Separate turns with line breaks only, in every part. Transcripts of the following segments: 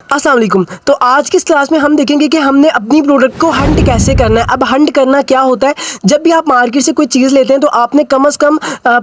अस्सलाम वालेकुम। तो आज की इस क्लास में हम देखेंगे कि हमने अपनी प्रोडक्ट को हंट कैसे करना है। अब हंट करना क्या होता है, जब भी आप मार्केट से कोई चीज़ लेते हैं तो आपने कम से कम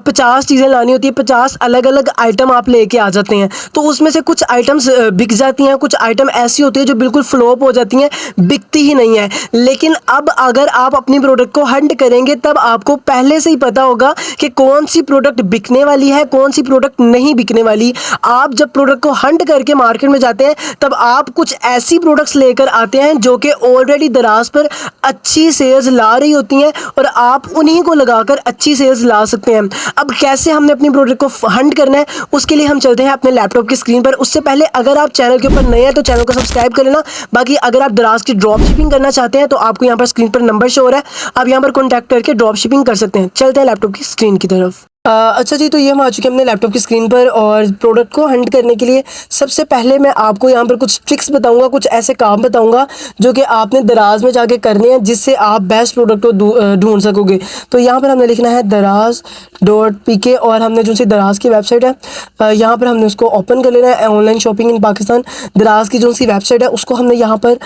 50 चीज़ें लानी होती है। 50 अलग अलग आइटम आप लेके आ जाते हैं, तो उसमें से कुछ आइटम्स बिक जाती हैं, कुछ आइटम ऐसी होती है जो बिल्कुल फ्लॉप हो जाती हैं, बिकती ही नहीं है। लेकिन अब अगर आप अपनी प्रोडक्ट को हंट करेंगे तब आपको पहले से ही पता होगा कि कौन सी प्रोडक्ट बिकने वाली है, कौन सी प्रोडक्ट नहीं बिकने वाली। आप जब प्रोडक्ट को हंट करके मार्केट में जाते हैं तब आप कुछ ऐसी प्रोडक्ट्स लेकर आते हैं जो कि ऑलरेडी दराज पर अच्छी सेल्स ला रही होती हैं और आप उन्हीं को लगाकर अच्छी सेल्स ला सकते हैं। अब कैसे हमने अपनी प्रोडक्ट को हंट करना है, उसके लिए हम चलते हैं अपने लैपटॉप की स्क्रीन पर। उससे पहले अगर आप चैनल के ऊपर नए हैं तो चैनल को सब्सक्राइब कर लेना। बाकी अगर आप दराज की ड्रॉप शिपिंग करना चाहते हैं तो आपको यहाँ पर स्क्रीन पर नंबर शो हो रहा है, आप यहाँ पर कॉन्टैक्ट करके ड्रॉप शिपिंग कर सकते हैं। चलते हैं लैपटॉप की स्क्रीन की तरफ। अच्छा जी, तो ये हम आ चुके हैं अपने लैपटॉप की स्क्रीन पर और प्रोडक्ट को हंट करने के लिए सबसे पहले मैं आपको यहाँ पर कुछ ट्रिक्स बताऊंगा, कुछ ऐसे काम बताऊंगा जो कि आपने दराज में जाके करने हैं जिससे आप बेस्ट प्रोडक्ट को ढूंढ सकोगे। तो यहाँ पर हमने लिखना है दराज.pk और हमने जो सी दराज की वेबसाइट है यहाँ पर हमने उसको ओपन कर लेना है। ऑनलाइन शॉपिंग इन पाकिस्तान दराज की जो सी वेबसाइट है उसको हमने यहाँ पर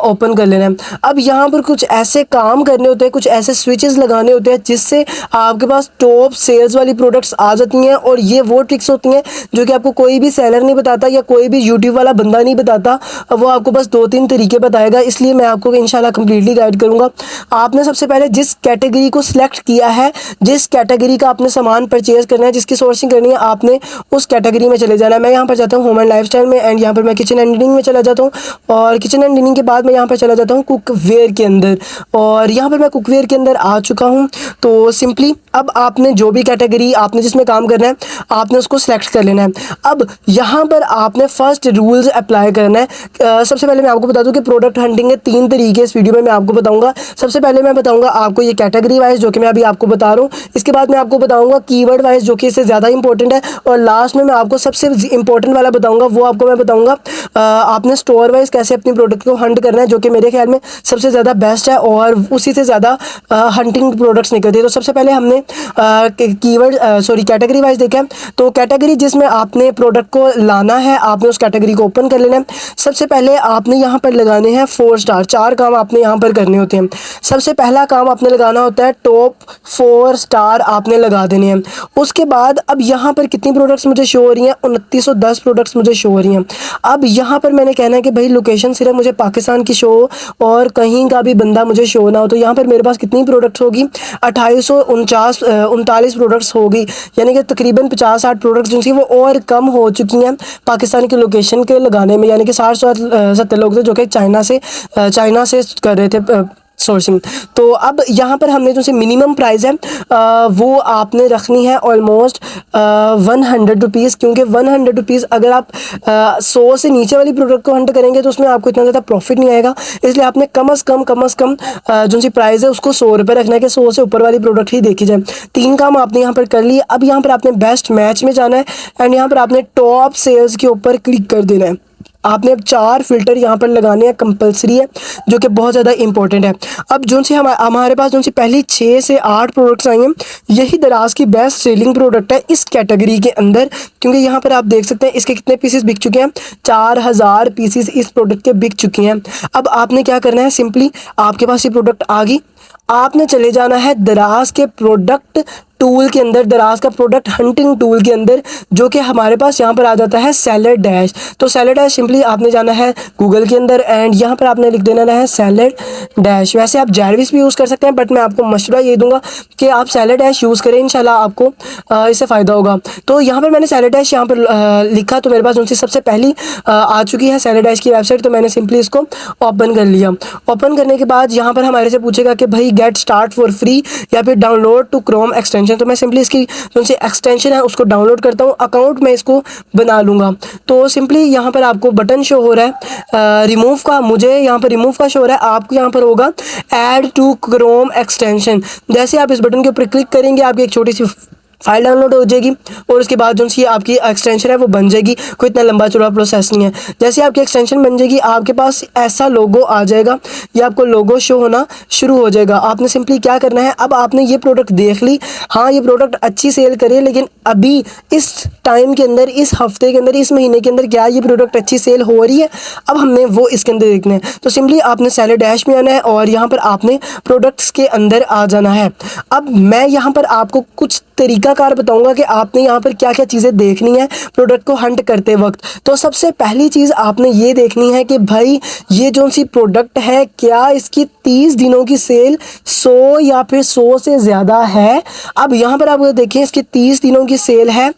ओपन कर लेना है। अब यहाँ पर कुछ ऐसे काम करने होते हैं, कुछ ऐसे स्विचेस लगाने होते हैं जिससे आपके पास टॉप सेल्स वाली प्रोडक्ट्स आ जाती हैं। और ये वो ट्रिक्स होती हैं जो कि आपको कोई भी सेलर नहीं बताता या कोई भी यूट्यूब वाला बंदा नहीं बताता, वो आपको बस 2-3 तरीके बताएगा। इसलिए मैं आपको इंशाल्लाह कंप्लीटली गाइड करूंगा। आपने सबसे पहले जिस कैटेगरी को सिलेक्ट किया है, जिस कैटेगरी का आपने सामान परचेज करना है, जिसकी सोर्सिंग करनी है, आपने उस कैटेगरी में चले जाना है। मैं यहाँ पर जाता हूँ होम एंड लाइफस्टाइल में एंड यहाँ पर मैं किचन एंड डिनिंग में चला जाता हूँ और किचन एंड डिनिंग के बाद मैं यहाँ पर चला जाता हूँ कुकवेयर के अंदर और यहाँ पर मैं कुकवेयर के अंदर आ चुका हूँ। तो सिंपली अब आपने जो भी कैटेगरी आपने जिसमें काम करना है आपने उसको सिलेक्ट कर लेना है। अब यहाँ पर आपने फर्स्ट रूल्स अप्लाई करना है। सबसे पहले मैं आपको बता दूं कि प्रोडक्ट हंटिंग के 3 तरीके इस वीडियो में मैं आपको बताऊंगा। सबसे पहले मैं बताऊंगा आपको ये कैटेगरी वाइज जो कि मैं अभी आपको बता रहा हूँ, इसके बाद मैं आपको बताऊंगा कीवर्ड वाइज जो कि इससे ज़्यादा इंपॉर्टेंट है और लास्ट में मैं आपको सबसे इंपॉर्टेंट वाला बताऊँगा, वो आपको मैं बताऊँगा आपने स्टोर वाइज कैसे अपनी प्रोडक्ट को हंट करना है, जो कि मेरे ख्याल में सबसे ज़्यादा बेस्ट है और उसी से ज़्यादा हंटिंग प्रोडक्ट्स निकलती है। तो सबसे पहले हमने कैटेगरी वाइज देखा है। तो कैटेगरी जिसमें आपने प्रोडक्ट को लाना है, आपने उस कैटेगरी को ओपन कर लेना है। सबसे पहले आपने यहाँ पर लगाने हैं 4 स्टार। 4 काम आपने यहाँ पर करने होते हैं। सबसे पहला काम आपने लगाना होता है टॉप 4 स्टार आपने लगा देने हैं। उसके बाद अब यहाँ पर कितनी प्रोडक्ट्स मुझे शो हो रही हैं, 2910 प्रोडक्ट्स मुझे शो हो रही हैं। अब यहाँ पर मैंने कहना है कि भाई लोकेशन सिर्फ मुझे पाकिस्तान की शो हो और कहीं का भी बंदा मुझे शो ना हो। तो यहाँ पर मेरे पास कितनी प्रोडक्ट्स होगी, 2839 प्रोडक्ट्स होगी, यानी कि तकरीबन 50-60 प्रोडक्ट्स जो थी वो और कम हो चुकी हैं पाकिस्तान की लोकेशन के लगाने में। यानी कि 60-70 लोग थे जो कि चाइना से कर रहे थे सोर्सिंग। तो अब यहाँ पर हमने जो सी मिनिमम प्राइस है वो आपने रखनी है ऑलमोस्ट 100 रुपीज़, क्योंकि 100 रुपीज़ अगर आप 100 से नीचे वाली प्रोडक्ट को हंट करेंगे तो उसमें आपको इतना ज़्यादा प्रॉफिट नहीं आएगा। इसलिए आपने कम से कम जो सी प्राइस है उसको 100 रुपये रखना है कि 100 से ऊपर वाली प्रोडक्ट ही देखी जाए। 3 काम आपने यहाँ पर कर लिए। अब यहाँ पर आपने बेस्ट मैच में जाना है एंड यहाँ पर आपने टॉप सेल्स के ऊपर क्लिक कर देना है। आपने अब 4 फिल्टर यहाँ पर लगाने हैं, कंपलसरी है, जो कि बहुत ज़्यादा इंपॉर्टेंट है। अब जो सी हमारे पास जो सी पहली 6 से 8 प्रोडक्ट्स आई हैं, यही दराज की बेस्ट सेलिंग प्रोडक्ट है इस कैटेगरी के अंदर, क्योंकि यहाँ पर आप देख सकते हैं इसके कितने पीसेस बिक चुके हैं, 4000 पीसेस इस प्रोडक्ट के बिक चुके हैं। अब आपने क्या करना है, सिंपली आपके पास ये प्रोडक्ट आ गई, आपने चले जाना है दराज के प्रोडक्ट टूल के अंदर, दराज का प्रोडक्ट हंटिंग टूल के अंदर, जो कि हमारे पास यहाँ पर आ जाता है सेलर डैश। तो सेलर डैश सिंपली आपने जाना है गूगल के अंदर एंड यहाँ पर आपने लिख देना है सेलर डैश। वैसे आप जैरविस भी यूज़ कर सकते हैं बट मैं आपको मशवरा ये दूंगा कि आप सेलर डैश यूज़ करें, इंशाल्लाह आपको इससे फ़ायदा होगा। तो यहाँ पर मैंने सेलर डैश यहाँ पर लिखा, तो मेरे पास उनसे सबसे पहली आ चुकी है सेलर डैश की वेबसाइट। तो मैंने सिंपली इसको ओपन कर लिया। ओपन करने के बाद यहाँ पर हमारे से पूछेगा कि भाई गेट स्टार्ट फॉर फ्री या फिर डाउनलोड टू क्रोम एक्सटेंशन। तो मैं सिंपली इसकी जो सी एक्सटेंशन है उसको डाउनलोड करता हूँ, अकाउंट में इसको बना लूँगा। तो सिंपली यहाँ पर आपको बटन शो हो रहा है रिमूव का, मुझे यहाँ पर रिमूव का शो हो रहा है, आपको यहाँ पर होगा ऐड टू क्रोम एक्सटेंशन। जैसे आप इस बटन के ऊपर क्लिक करेंगे आपकी एक छोटी सी फाइल डाउनलोड हो जाएगी और उसके बाद जो सी आपकी एक्सटेंशन है वो बन जाएगी। कोई इतना लंबा चौड़ा प्रोसेस नहीं है। जैसे आपकी एक्सटेंशन बन जाएगी आपके पास ऐसा लोगो आ जाएगा, ये आपको लोगो शो होना शुरू हो जाएगा। आपने सिंपली क्या करना है, अब आपने ये प्रोडक्ट देख ली, हाँ ये प्रोडक्ट अच्छी सेल करे, लेकिन अभी इस टाइम के अंदर, इस हफ्ते के अंदर, इस महीने के अंदर क्या ये प्रोडक्ट अच्छी सेल हो रही है, अब हमने वो इसके अंदर देखना है। तो सिंपली आपने सेलर डैश में आना है और यहाँ पर आपने प्रोडक्ट्स के अंदर आ जाना है। अब मैं यहाँ पर आपको कुछ तरीकाकार बताऊंगा कि आपने यहाँ पर क्या क्या चीज़ें देखनी है प्रोडक्ट को हंट करते वक्त। तो सबसे पहली चीज़ आपने ये देखनी है कि भाई ये जो सी प्रोडक्ट है क्या इसकी 30 दिनों की सेल 100 या फिर 100 से ज़्यादा है। अब यहाँ पर आप देखें इसकी 30 दिनों की सेल है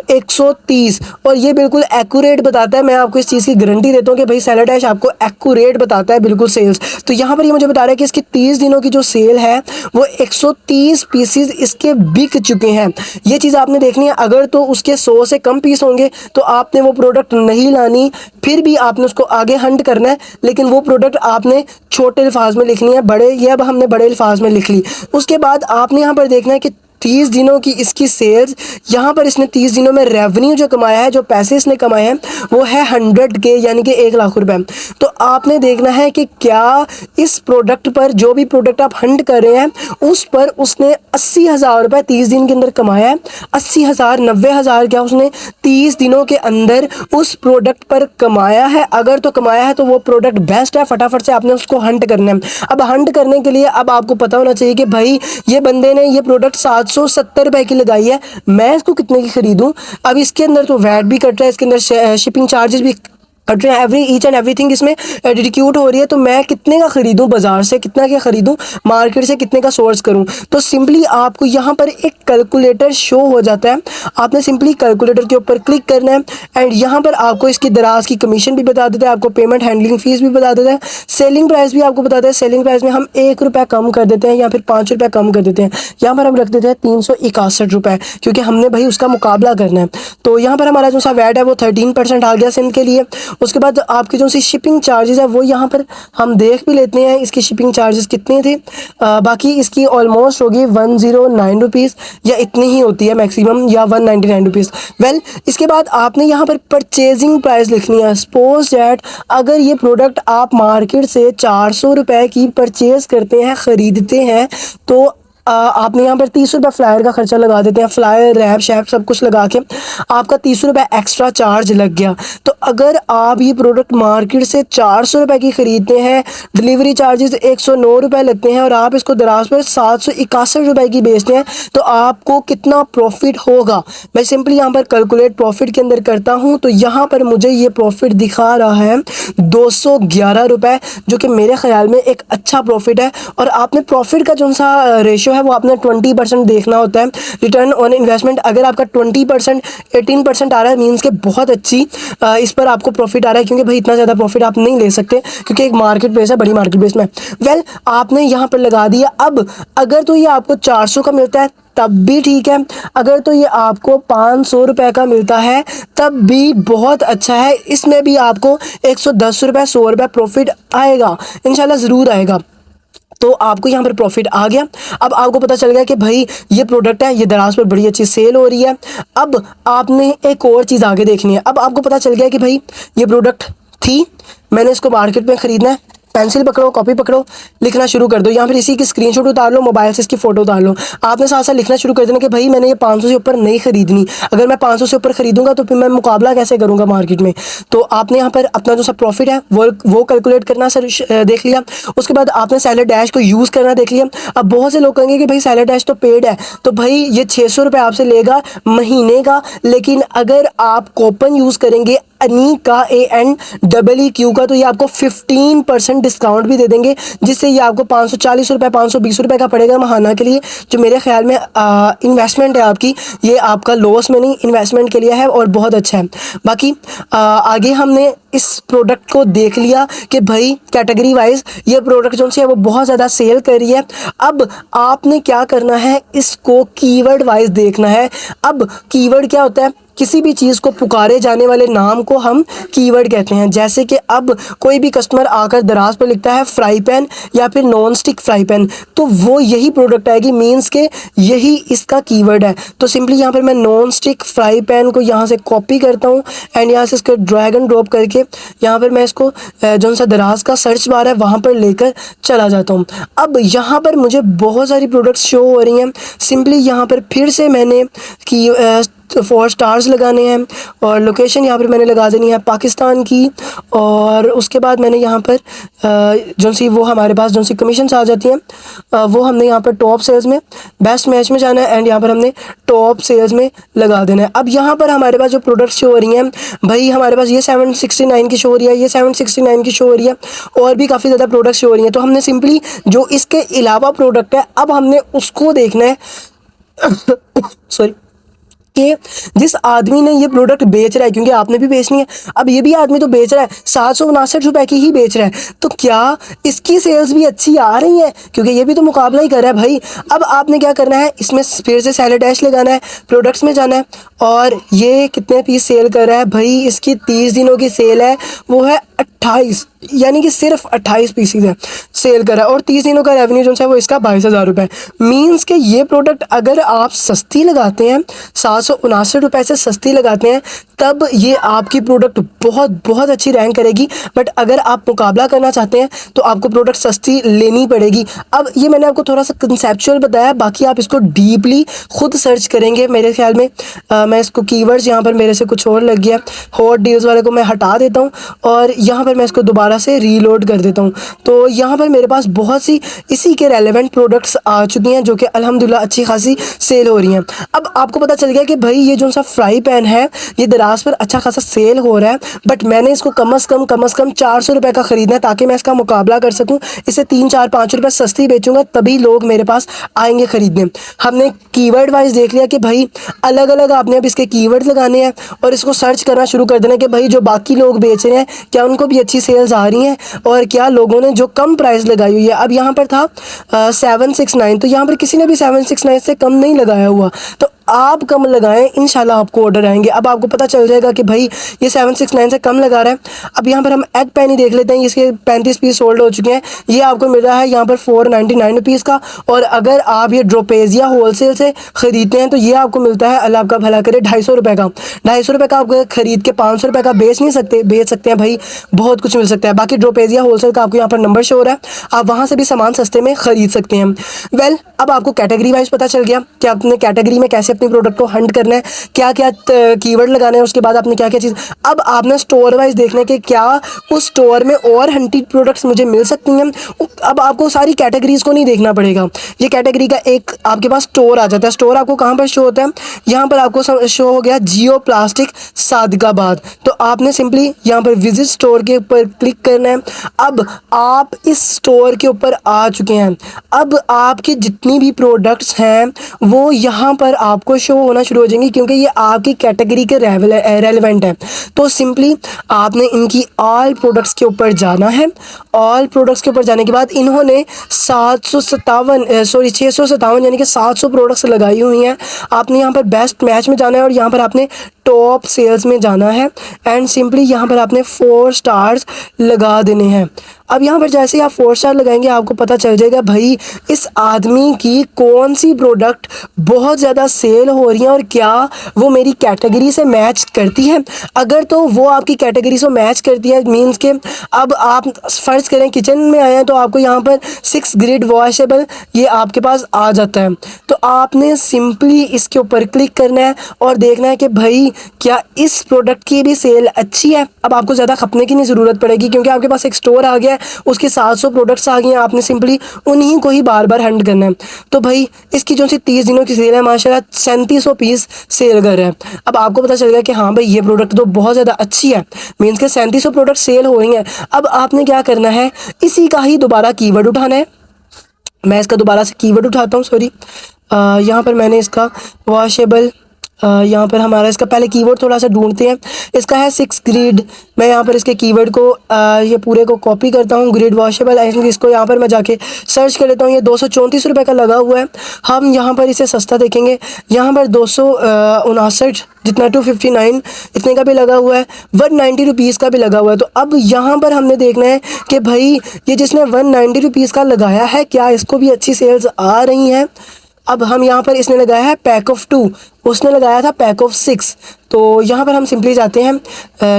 130 और ये बिल्कुल एक्यूरेट बताता है। मैं आपको इस चीज़ की गारंटी देता हूँ कि भाई सेलर डैश आपको एक्यूरेट बताता है बिल्कुल सेल्स। तो यहाँ पर ये मुझे बता रहा है कि इसकी 30 दिनों की जो सेल है वो 130 पीसीज इसके बिक चुके हैं। ये चीज़ आपने देखनी है। अगर तो उसके 100 से कम पीस होंगे तो आपने वो प्रोडक्ट नहीं लानी, फिर भी आपने उसको आगे हंट करना है, लेकिन वो प्रोडक्ट आपने छोटे अल्फाज में लिखनी है। बड़े ये अब हमने बड़े अल्फाज में लिख ली। उसके बाद आपने यहाँ पर देखना है कि 30 दिनों की इसकी सेल्स, यहाँ पर इसने 30 दिनों में रेवेन्यू जो कमाया है, जो पैसे इसने कमाए हैं वो है 100K यानी कि 1 लाख रुपए। तो आपने देखना है कि क्या इस प्रोडक्ट पर, जो भी प्रोडक्ट आप हंट कर रहे हैं उस पर उसने 80,000 रुपये 30 दिन के अंदर कमाया है। 80,000 90,000 क्या उसने 30 दिनों के अंदर उस प्रोडक्ट पर कमाया है। अगर तो कमाया है तो वो प्रोडक्ट बेस्ट है, फटाफट से आपने उसको हंट करना है। अब हंट करने के लिए अब आपको पता होना चाहिए कि भाई ये बंदे ने ये प्रोडक्ट 770 रुपए की लगाई है, मैं इसको कितने की खरीदूं। अब इसके अंदर तो वैट भी कट रहा है, इसके अंदर शिपिंग चार्जेस भी कट रहे हैं, ईच एंड एवरीथिंग इसमें डिक्यूट हो रही है। तो मैं कितने का खरीदूं, बाजार से कितना का खरीदूं, मार्केट से कितने का सोर्स करूं। तो सिंपली आपको यहाँ पर एक कैलकुलेटर शो हो जाता है। आपने सिंपली कैलकुलेटर के ऊपर क्लिक करना है एंड यहाँ पर आपको इसकी दराज की कमीशन भी बता देता है, आपको पेमेंट हैंडलिंग फीस भी बता देता है, सेलिंग प्राइस भी आपको बताता है। सेलिंग प्राइस में हम 1 रुपया कम कर देते हैं या फिर 5 रुपया कम कर देते हैं। यहाँ पर हम रख देते हैं 361 रुपये, क्योंकि हमने भाई उसका मुकाबला करना है। तो यहाँ पर हमारा जो सा वैट है वो 13% आ गया सिंध के लिए। उसके बाद आपकी जो सी शिपिंग चार्जेस है वो यहाँ पर हम देख भी लेते हैं इसकी शिपिंग चार्जेस कितने थे। बाकी इसकी ऑलमोस्ट होगी 109 रुपीज़ या इतनी ही होती है मैक्सिमम, या 199 रुपीज़। वेल इसके बाद आपने यहाँ पर परचेजिंग प्राइस लिखनी है। सपोज डैट अगर ये प्रोडक्ट आप मार्केट से 400 रुपये की परचेज़ करते हैं, ख़रीदते हैं, तो आपने यहाँ पर 30 रुपये फ्लायर का खर्चा लगा देते हैं। फ्लायर रैप शैप सब कुछ लगा के आपका 30 रुपये एक्स्ट्रा चार्ज लग गया। तो अगर आप ये प्रोडक्ट मार्केट से 400 रुपये की ख़रीदते हैं, डिलीवरी चार्जेस 109 रुपये लगते हैं और आप इसको दराज पर 761 रुपये की बेचते हैं, तो आपको कितना प्रॉफिट होगा। मैं सिंपली यहाँ पर कैलकुलेट प्रॉफिट के अंदर करता हूँ, तो यहाँ पर मुझे ये प्रॉफिट दिखा रहा है 211 रुपये, जो कि मेरे ख्याल में एक अच्छा प्रॉफिट है। और आपने प्रॉफिट का जो सा रेशो है वो आपने 20% देखना होता है। रिटर्न ऑन इन्वेस्टमेंट अगर आपका 20% 18% आ रहा है, मीन्स के बहुत अच्छी इस पर आपको प्रॉफिट आ रहा है, क्योंकि भाई इतना ज़्यादा प्रॉफिट आप नहीं ले सकते क्योंकि एक मार्केट प्लेस है, बड़ी मार्केट प्लेस में। वेल आपने यहाँ पर लगा दिया। अब अगर तो ये आपको 400 का मिलता है तब भी ठीक है, अगर तो ये आपको 500 रुपये का मिलता है तब भी बहुत अच्छा है। इसमें भी आपको 110 रुपये 100 रुपये प्रॉफिट आएगा, इंशाल्लाह ज़रूर आएगा। तो आपको यहाँ पर प्रॉफिट आ गया। अब आपको पता चल गया कि भाई ये प्रोडक्ट है, ये दराज पर बड़ी अच्छी सेल हो रही है। अब आपने एक और चीज़ आगे देखनी है। अब आपको पता चल गया कि भाई ये प्रोडक्ट थी, मैंने इसको मार्केट में ख़रीदना है। पेंसिल पकड़ो, कॉपी पकड़ो, लिखना शुरू कर दो। यहाँ पर इसी की स्क्रीनशॉट उतार लो, मोबाइल से इसकी फ़ोटो उतार लो। आपने साथ साथ लिखना शुरू कर देना कि भाई मैंने ये 500 से ऊपर नहीं ख़रीदनी। अगर मैं 500 से ऊपर ख़रीदूंगा तो फिर मैं मुकाबला कैसे करूँगा मार्केट में। तो आपने यहाँ पर अपना जो सा प्रॉफिट है वो कैलकुलेट करना सर देख लिया। उसके बाद आपने सेलर डैश को यूज़ करना देख लिया। अब बहुत से लोग कहेंगे कि भाई सेलर डैश तो पेड है, तो भाई ये 600 रुपये आपसे लेगा महीने का। लेकिन अगर आप कूपन यूज़ करेंगे अनी का ANEEQ का, तो ये आपको 15% डिस्काउंट भी दे देंगे, जिससे ये आपको 540 रुपये 520 रुपये का पड़ेगा महाना के लिए, जो मेरे ख्याल में इन्वेस्टमेंट है आपकी, ये आपका लॉस में नहीं इन्वेस्टमेंट के लिए है और बहुत अच्छा है। बाकी आगे हमने इस प्रोडक्ट को देख लिया कि भाई कैटेगरी वाइज ये प्रोडक्ट जो है वो बहुत ज़्यादा सेल कर रही है। अब आपने क्या करना है, इसको कीवर्ड वाइज देखना है। अब कीवर्ड क्या होता है किसी भी चीज़ को पुकारे जाने वाले नाम को हम कीवर्ड कहते हैं। जैसे कि अब कोई भी कस्टमर आकर दराज पर लिखता है फ्राई पैन या फिर नॉन स्टिक फ्राई पैन, तो वो यही प्रोडक्ट आएगी, मीन्स के यही इसका कीवर्ड है। तो सिंपली यहाँ पर मैं नॉन स्टिक फ्राई पैन को यहाँ से कॉपी करता हूँ एंड यहाँ से इसको ड्रैग एंड ड्रॉप करके यहाँ पर मैं इसको जो सा दराज का सर्च बार है वहाँ पर लेकर चला जाता हूँ। अब यहाँ पर मुझे बहुत सारी प्रोडक्ट्स शो हो रही हैं। सिंपली यहाँ पर फिर से मैंने कि 4 स्टार्स लगाने हैं और लोकेशन यहाँ पर मैंने लगा देनी है पाकिस्तान की। और उसके बाद मैंने यहाँ पर जो सी वो हमारे पास जो सी कमीशंस आ जाती हैं वो हमने यहाँ पर टॉप सेल्स में बेस्ट मैच में जाना है एंड यहाँ पर हमने टॉप सेल्स में लगा देना है। अब यहाँ पर हमारे पास जो प्रोडक्ट्स शो हो रही हैं भाई, हमारे पास ये 769 की शो हो रही है, ये 769 की शो हो रही है और भी काफ़ी ज़्यादा प्रोडक्ट्स शो हो रही हैं। तो हमने सिंपली जो इसके अलावा प्रोडक्ट है अब हमने उसको देखना है सॉरी, कि जिस आदमी ने ये प्रोडक्ट बेच रहा है, क्योंकि आपने भी बेचनी है, अब ये भी आदमी तो बेच रहा है 759 की ही बेच रहा है, तो क्या इसकी सेल्स भी अच्छी आ रही है? क्योंकि ये भी तो मुकाबला ही कर रहा है भाई। अब आपने क्या करना है, इसमें फिर से सेल डैश लगाना है, प्रोडक्ट्स में जाना है और ये कितने पीस सेल कर रहा है भाई, इसकी 30 दिनों की सेल है, वो है 28, यानी कि सिर्फ 28 पीसीज है सेल करा और 30 दिनों का रेवेन्यू जो है वो इसका 22,000 रुपये। मीन्स के ये प्रोडक्ट अगर आप सस्ती लगाते हैं, 759 रुपये से सस्ती लगाते हैं, तब ये आपकी प्रोडक्ट बहुत बहुत अच्छी रैंक करेगी। बट अगर आप मुकाबला करना चाहते हैं तो आपको प्रोडक्ट सस्ती लेनी पड़ेगी। अब ये मैंने आपको थोड़ा सा कंसेप्चुअल बताया, बाकी आप इसको डीपली खुद सर्च करेंगे मेरे ख्याल में। मैं इसको कीवर्ड्स यहाँ पर मेरे से कुछ और लग गया, हॉट डील्स वाले को मैं हटा देता हूँ और यहाँ पर मैं इसको दोबारा से रीलोड कर देता हूँ। तो यहाँ पर मेरे पास बहुत सी इसी के रेलेवेंट प्रोडक्ट्स आ चुकी हैं जो कि अल्हम्दुलिल्लाह अच्छी खासी सेल हो रही हैं। अब आपको पता चल गया कि भाई ये जो सा फ्राई पैन है ये दराज पर अच्छा खासा सेल हो रहा है, बट मैंने इसको कम से कम 400 रुपये का ख़रीदना है ताकि मैं इसका मुकाबला कर सकूँ। इसे 3, 4, 5 रुपये सस्ती बेचूंगा तभी लोग मेरे पास आएंगे ख़रीदने। हमने कीवर्ड वाइज देख लिया कि भाई अलग अलग आपने अब इसके कीवर्ड लगाने हैं और इसको सर्च करना शुरू कर देना कि भाई जो बाकी लोग बेच रहे हैं क्या उनको भी अच्छी सेल्स आ रही हैं और क्या लोगों ने जो कम प्राइस लगाई हुई है। अब यहाँ पर था 769, तो यहाँ पर किसी ने भी 769 से कम नहीं लगाया हुआ, तो आप कम लगाएं, इंशाल्लाह आपको ऑर्डर आएंगे। अब आपको पता चल जाएगा कि भाई ये 769 से कम लगा रहा है। अब यहाँ पर हम एग पैन ही देख लेते हैं, इसके 35 पीस सोल्ड हो चुके हैं। ये आपको मिल रहा है यहाँ पर 499 रुपीज़ का, और अगर आप ये ड्रोपेजिया होलसेल से ख़रीदते हैं तो ये आपको मिलता है, अल्लाह आपका भला करे, 250 रुपये का। 250 रुपये का आप ख़रीद के 500 रुपये का बेच नहीं सकते, बेच सकते हैं भाई, बहुत कुछ मिल सकता है। बाकी ड्रोपेजिया होलसेल का आपको यहाँ पर नंबर शो हो रहा है, आप वहाँ से भी सामान सस्ते में ख़रीद सकते हैं। वेल, अब आपको कैटेगरी वाइज पता चल गया कि आपने कैटेगरी में कैसे अपनी प्रोडक्ट को हंट करना है, क्या क्या कीवर्ड लगाने हैं, उसके बाद आपने क्या क्या चीज़। अब आपने स्टोर वाइज देखना है कि क्या उस स्टोर में और हंटेड प्रोडक्ट्स मुझे मिल सकती हैं। अब आपको सारी कैटेगरीज को नहीं देखना पड़ेगा, ये कैटेगरी का एक आपके पास स्टोर आ जाता है। स्टोर आपको कहाँ पर शो होता है, यहाँ पर आपको शो हो गया जियो प्लास्टिक सादिकाबाद, तो आपने सिंपली यहाँ पर विजिट स्टोर के ऊपर क्लिक करना है। अब आप इस स्टोर के ऊपर आ चुके हैं। अब आपकी जितनी भी प्रोडक्ट्स हैं वो यहाँ पर आपको शो होना शुरू हो जाएंगी, क्योंकि ये आपकी कैटेगरी के रेलेवेंट है। तो सिंपली आपने इनकी ऑल प्रोडक्ट्स के ऊपर जाना है। ऑल प्रोडक्ट्स के ऊपर जाने के बाद इन्होंने 657 यानी कि 700 प्रोडक्ट्स लगाई हुई हैं। आपने यहाँ पर बेस्ट मैच में जाना है और यहाँ पर आपने टॉप सेल्स में जाना है एंड सिंपली यहाँ पर आपने 4 स्टार्स लगा देने हैं। अब यहाँ पर जैसे ही आप 4 स्टार लगाएंगे आपको पता चल जाएगा भाई इस आदमी की कौन सी प्रोडक्ट बहुत ज़्यादा सेल हो रही है और क्या वो मेरी कैटेगरी से मैच करती है। अगर तो वो आपकी कैटेगरी से मैच करती है, मींस के अब आप फ़र्ज़ करें किचन में आए हैं तो आपको यहाँ पर 6 ग्रिड वॉशेबल ये आपके पास आ जाता है, तो आपने सिंपली इसके ऊपर क्लिक करना है और देखना है कि भाई क्या इस प्रोडक्ट की भी सेल अच्छी है। अब आपको ज़्यादा खपने की नहीं ज़रूरत पड़ेगी क्योंकि आपके पास एक स्टोर आ गया है, उसके 700 प्रोडक्ट्स आ गए हैं, आपने सिंपली उन्हीं को ही बार बार हंट करना है। तो भाई इसकी जो सी 30 दिनों की सेल है माशाल्लाह 3700 पीस सेल कर रहा है। अब आपको पता चल गया कि हाँ भाई ये प्रोडक्ट तो बहुत ज़्यादा अच्छी है, मीन्स के 3700 प्रोडक्ट सेल हो रही हैं। अब आपने क्या करना है, इसी का ही दोबारा कीवर्ड उठाना है। मैं इसका दोबारा से कीवर्ड उठाता हूँ, सॉरी, यहाँ पर मैंने इसका वॉशेबल यहाँ पर हमारा इसका पहले कीवर्ड थोड़ा सा ढूंढते हैं। इसका है 6 ग्रिड। मैं यहाँ पर इसके कीवर्ड को ये पूरे को कॉपी करता हूँ, ग्रिड वॉशेबल एंड इसको यहाँ पर मैं जाके सर्च कर लेता हूँ। ये 234 रुपये का लगा हुआ है। हम यहाँ पर इसे सस्ता देखेंगे, यहाँ पर 259 जितना 259 इतने का भी लगा हुआ है, 190 रुपीज़ का भी लगा हुआ है। तो अब यहाँ पर हमने देखना है कि भाई ये जिसने 190 रुपीज़ का लगाया है क्या इसको भी अच्छी सेल्स आ रही हैं। अब हम यहाँ पर इसने लगाया है पैक ऑफ 2, उसने लगाया था पैक ऑफ 6। तो यहाँ पर हम सिंपली जाते हैं,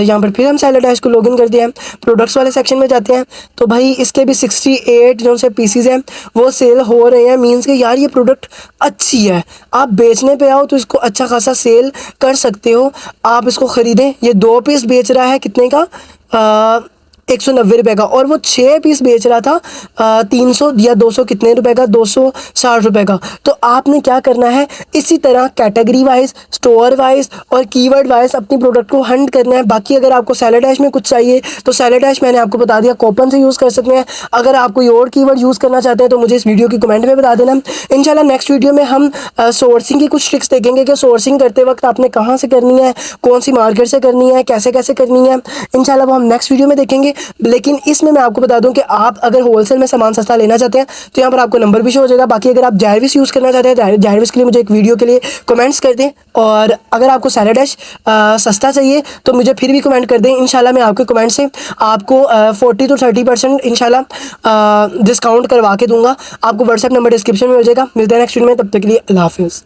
यहाँ पर फिर हम सेलर डैश को लॉगिन कर दिया, प्रोडक्ट्स वाले सेक्शन में जाते हैं। तो भाई इसके भी 68 जो से पीसीज हैं वो सेल हो रहे हैं। मींस कि यार ये प्रोडक्ट अच्छी है, आप बेचने पे आओ तो इसको अच्छा खासा सेल कर सकते हो, आप इसको ख़रीदें। ये 2 पीस बेच रहा है कितने का, 190 रुपये का, और वो 6 पीस बेच रहा था 300 या 200 कितने रुपए का, 260 रुपये का। तो आपने क्या करना है, इसी तरह कैटेगरी वाइज, स्टोर वाइज और कीवर्ड वाइज अपनी प्रोडक्ट को हंट करना है। बाकी अगर आपको सेलर डैश में कुछ चाहिए तो सेलर डैश मैंने आपको बता दिया कूपन से यूज़ कर सकते हैं। अगर आप कोई और कीवर्ड यूज़ करना चाहते हैं तो मुझे इस वीडियो की कमेंट में बता देना। इंशाल्लाह नेक्स्ट वीडियो में हम सोर्सिंग की कुछ ट्रिक्स देखेंगे कि सोर्सिंग करते वक्त आपने कहाँ से करनी है, कौन सी मार्केट से करनी है, कैसे कैसे करनी है। इंशाल्लाह वो हम नेक्स्ट वीडियो में देखेंगे। लेकिन इसमें मैं आपको बता दूं कि आप अगर होलसेल में सामान सस्ता लेना चाहते हैं तो यहाँ पर आपको नंबर भी शो हो जाएगा। बाकी अगर आप जायरविस यूज़ करना चाहते हैं, जायरविस के लिए मुझे एक वीडियो के लिए कमेंट्स कर दें, और अगर आपको सेलर डैश सस्ता चाहिए तो मुझे फिर भी कमेंट कर दें। इंशाल्लाह मैं आपके कमेंट से आपको 40 to 30% इंशाल्लाह डिस्काउंट करवा के दूंगा। आपको व्हाट्सएप नंबर डिस्क्रिप्शन में मिल जाएगा। मिलते हैं नेक्स्ट वीडियो में, तब तक के लिए अल्लाह हाफिज़।